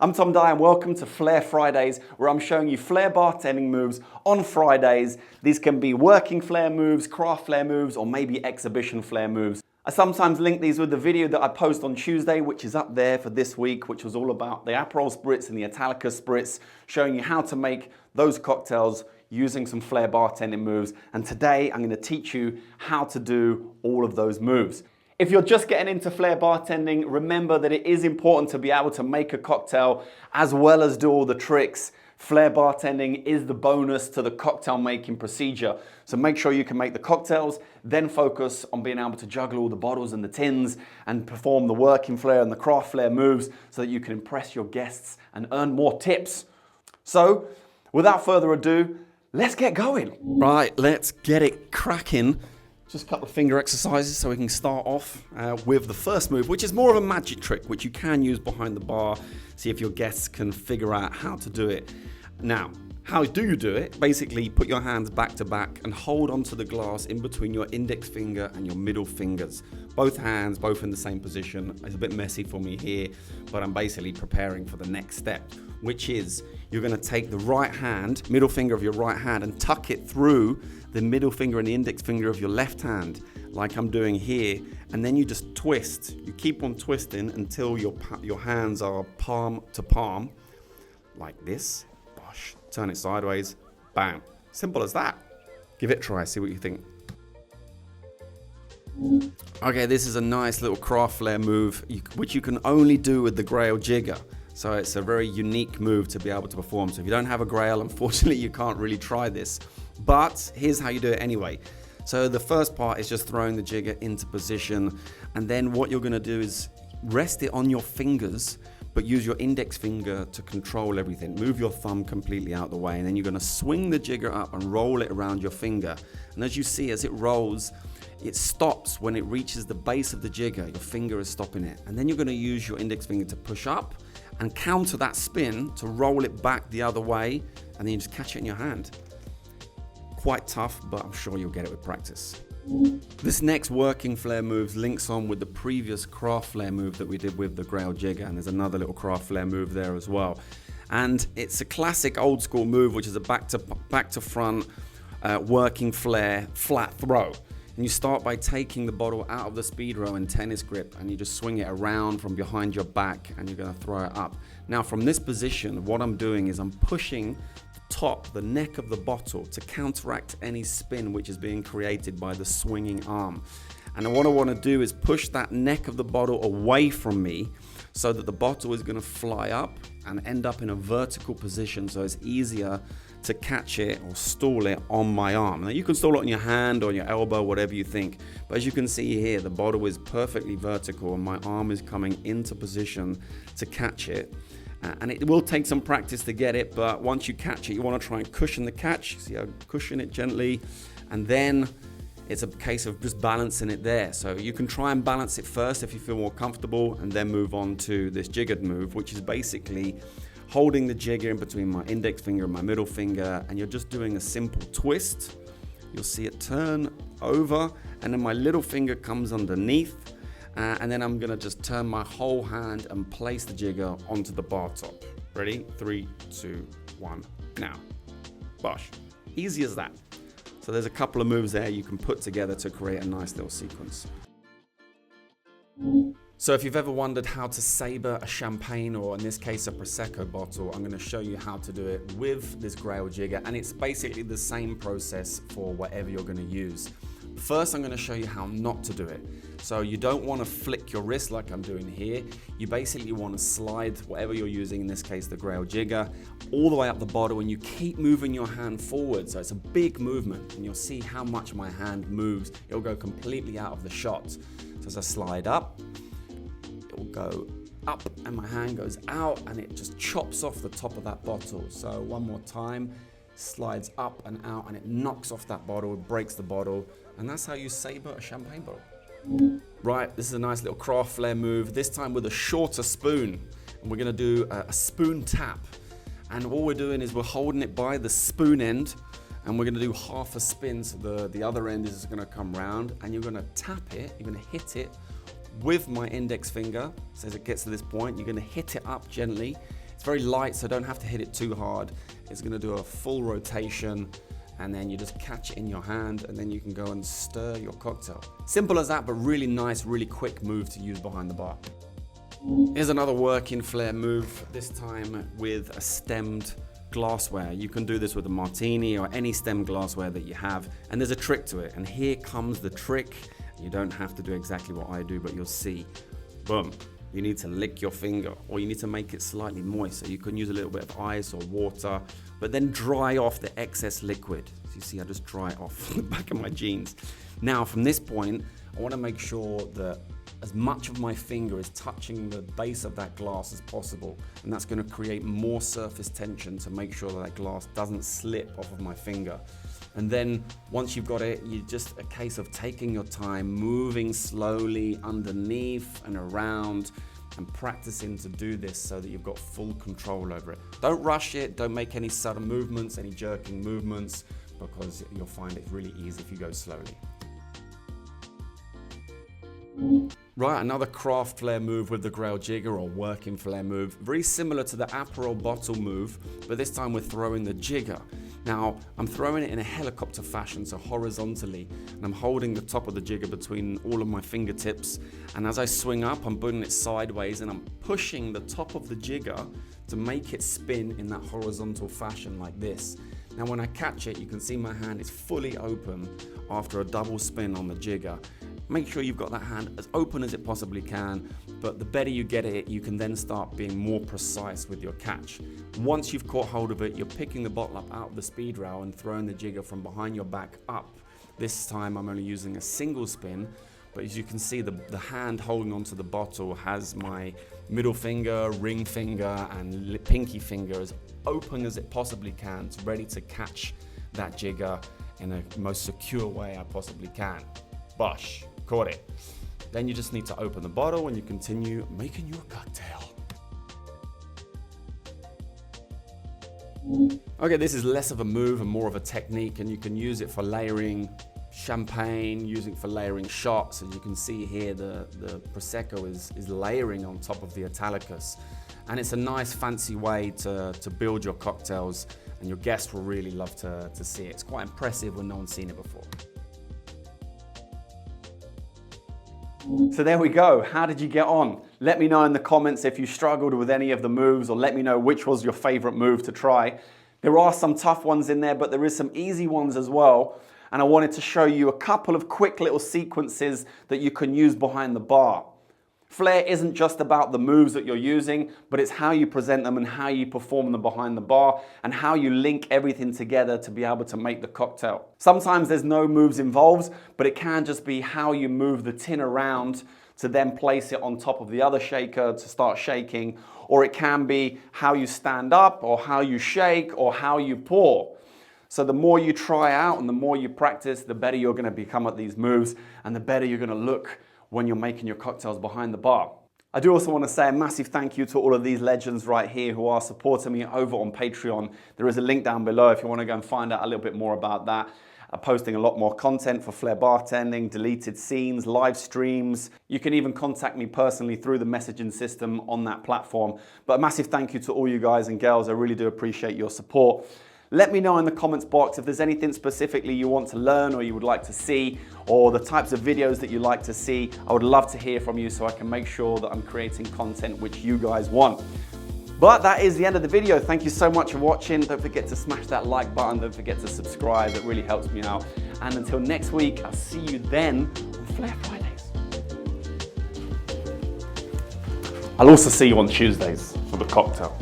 I'm Tom Dyer and welcome to Flair Fridays, where I'm showing you Flair bartending moves on Fridays. These can be working Flair moves, craft Flair moves, or maybe exhibition Flair moves. I sometimes link these with the video that I post on Tuesday, which is up there for this week, which was all about the Aperol Spritz and the Italica Spritz, showing you how to make those cocktails using some Flair bartending moves. And today I'm going to teach you how to do all of those moves. If you're just getting into Flair bartending, remember that it is important to be able to make a cocktail as well as do all the tricks. Flair bartending is the bonus to the cocktail making procedure. So make sure you can make the cocktails, then focus on being able to juggle all the bottles and the tins and perform the working Flair and the craft Flair moves so that you can impress your guests and earn more tips. So without further ado, let's get going. Right, let's get it cracking. Just a couple of finger exercises so we can start off with the first move, which is more of a magic trick, which you can use behind the bar, see if your guests can figure out how to do it. Now, how do you do it? Basically, put your hands back to back and hold onto the glass in between your index finger and your middle fingers. Both hands, both in the same position. It's a bit messy for me here, but I'm basically preparing for the next step, which is you're going to take the right hand, middle finger of your right hand, and tuck it through the middle finger and the index finger of your left hand, like I'm doing here, and then you just twist. You keep on twisting until your hands are palm to palm, like this. Bosh. Turn it sideways, bam. Simple as that. Give it a try, see what you think. Okay, this is a nice little craft Flair move, which you can only do with the Grail jigger. So it's a very unique move to be able to perform. So if you don't have a Grail, unfortunately, you can't really try this. But here's how you do it anyway. So the first part is just throwing the jigger into position. And then what you're gonna do is rest it on your fingers, but use your index finger to control everything. Move your thumb completely out the way. And then you're gonna swing the jigger up and roll it around your finger. And as you see, as it rolls, it stops when it reaches the base of the jigger. Your finger is stopping it. And then you're gonna use your index finger to push up and counter that spin to roll it back the other way, and then you just catch it in your hand. Quite tough, but I'm sure you'll get it with practice. This next working Flair move links on with the previous craft Flair move that we did with the Grail jigger, and there's another little craft Flair move there as well. And it's a classic old school move, which is a back to front working Flair flat throw. And you start by taking the bottle out of the speed row and tennis grip, and you just swing it around from behind your back, and you're gonna throw it up. Now from this position, what I'm doing is I'm pushing the neck of the bottle to counteract any spin which is being created by the swinging arm. And what I wanna do is push that neck of the bottle away from me so that the bottle is gonna fly up and end up in a vertical position, so it's easier to catch it or stall it on my arm. Now you can stall it on your hand or your elbow, whatever you think. But as you can see here, the bottle is perfectly vertical and my arm is coming into position to catch it. And it will take some practice to get it, but once you catch it, you want to try and cushion the catch. See how cushion it gently, and then it's a case of just balancing it there. So you can try and balance it first if you feel more comfortable, and then move on to this jiggered move, which is basically holding the jigger in between my index finger and my middle finger, and you're just doing a simple twist. You'll see it turn over, and then my little finger comes underneath, and then I'm gonna just turn my whole hand and place the jigger onto the bar top. Ready? 3, 2, 1, now. Bosh. Easy as that. So there's a couple of moves there you can put together to create a nice little sequence. So if you've ever wondered how to saber a champagne, or in this case a Prosecco bottle, I'm going to show you how to do it with this Grail jigger, and it's basically the same process for whatever you're going to use. First, I'm going to show you how not to do it. So you don't want to flick your wrist like I'm doing here. You basically want to slide whatever you're using, in this case the Grail jigger, all the way up the bottle, and you keep moving your hand forward. So it's a big movement, and you'll see how much my hand moves. It'll go completely out of the shot. So as I slide up, it will go up and my hand goes out, and it just chops off the top of that bottle. So one more time, slides up and out, and it knocks off that bottle, breaks the bottle, and that's how you saber a champagne bottle. Right, this is a nice little craft Flair move, this time with a shorter spoon. And we're gonna do a spoon tap. And all we're doing is we're holding it by the spoon end, and we're gonna do half a spin, so the other end is gonna come round, and you're gonna tap it, you're gonna hit it with my index finger. So as it gets to this point, you're gonna hit it up gently. It's It's very light, so don't have to hit it too hard. It's gonna do a full rotation, and then you just catch it in your hand, and then you can go and stir your cocktail. Simple as that, but really nice, really quick move to use behind the bar. Here's another working Flair move, this time with a stemmed glassware. You can do this with a martini or any stemmed glassware that you have, and there's a trick to it. And here comes the trick. You don't have to do exactly what I do, but you'll see. Boom. You need to lick your finger, or you need to make it slightly moist. So you can use a little bit of ice or water, but then dry off the excess liquid. So you see, I just dry it off the back of my jeans. Now, from this point, I want to make sure that as much of my finger is touching the base of that glass as possible, and that's going to create more surface tension to make sure that that glass doesn't slip off of my finger. And then once you've got it, you're just a case of taking your time, moving slowly underneath and around, and practicing to do this so that you've got full control over it. Don't rush it, don't make any sudden movements, any jerking movements, because you'll find it really easy if you go slowly. Right, another craft Flair move with the Grail jigger, or working Flair move. Very similar to the Aperol bottle move, but this time we're throwing the jigger. Now, I'm throwing it in a helicopter fashion, so horizontally, and I'm holding the top of the jigger between all of my fingertips, and as I swing up, I'm putting it sideways, and I'm pushing the top of the jigger to make it spin in that horizontal fashion like this. Now, when I catch it, you can see my hand is fully open after a double spin on the jigger. Make sure you've got that hand as open as it possibly can, but the better you get it, you can then start being more precise with your catch. Once you've caught hold of it, you're picking the bottle up out of the speed rail and throwing the jigger from behind your back up. This time I'm only using a single spin, but as you can see, the hand holding onto the bottle has my middle finger, ring finger, and pinky finger as open as it possibly can. It's ready to catch that jigger in the most secure way I possibly can. Bosh. Caught it. Then you just need to open the bottle and you continue making your cocktail. Okay, this is less of a move and more of a technique, and you can use it for layering champagne, using it for layering shots. As you can see here, the Prosecco is layering on top of the Italicus. And it's a nice fancy way to build your cocktails, and your guests will really love to see it. It's quite impressive when no one's seen it before. So there we go. How did you get on? Let me know in the comments if you struggled with any of the moves, or let me know which was your favorite move to try. There are some tough ones in there, but there is some easy ones as well. And I wanted to show you a couple of quick little sequences that you can use behind the bar. Flair isn't just about the moves that you're using, but it's how you present them and how you perform them behind the bar, and how you link everything together to be able to make the cocktail. Sometimes there's no moves involved, but it can just be how you move the tin around to then place it on top of the other shaker to start shaking, or it can be how you stand up, or how you shake, or how you pour. So the more you try out and the more you practice, the better you're going to become at these moves, and the better you're going to look when you're making your cocktails behind the bar. I do also want to say a massive thank you to all of these legends right here who are supporting me over on Patreon. There is a link down below if you want to go and find out a little bit more about that. I'm posting a lot more content for Flair Bartending, deleted scenes, live streams. You can even contact me personally through the messaging system on that platform. But a massive thank you to all you guys and girls. I really do appreciate your support. Let me know in the comments box if there's anything specifically you want to learn or you would like to see, or the types of videos that you like to see. I would love to hear from you so I can make sure that I'm creating content which you guys want. But that is the end of the video. Thank you so much for watching. Don't forget to smash that like button. Don't forget to subscribe. It really helps me out. And until next week, I'll see you then on Flair Fridays. I'll also see you on Tuesdays for the cocktail.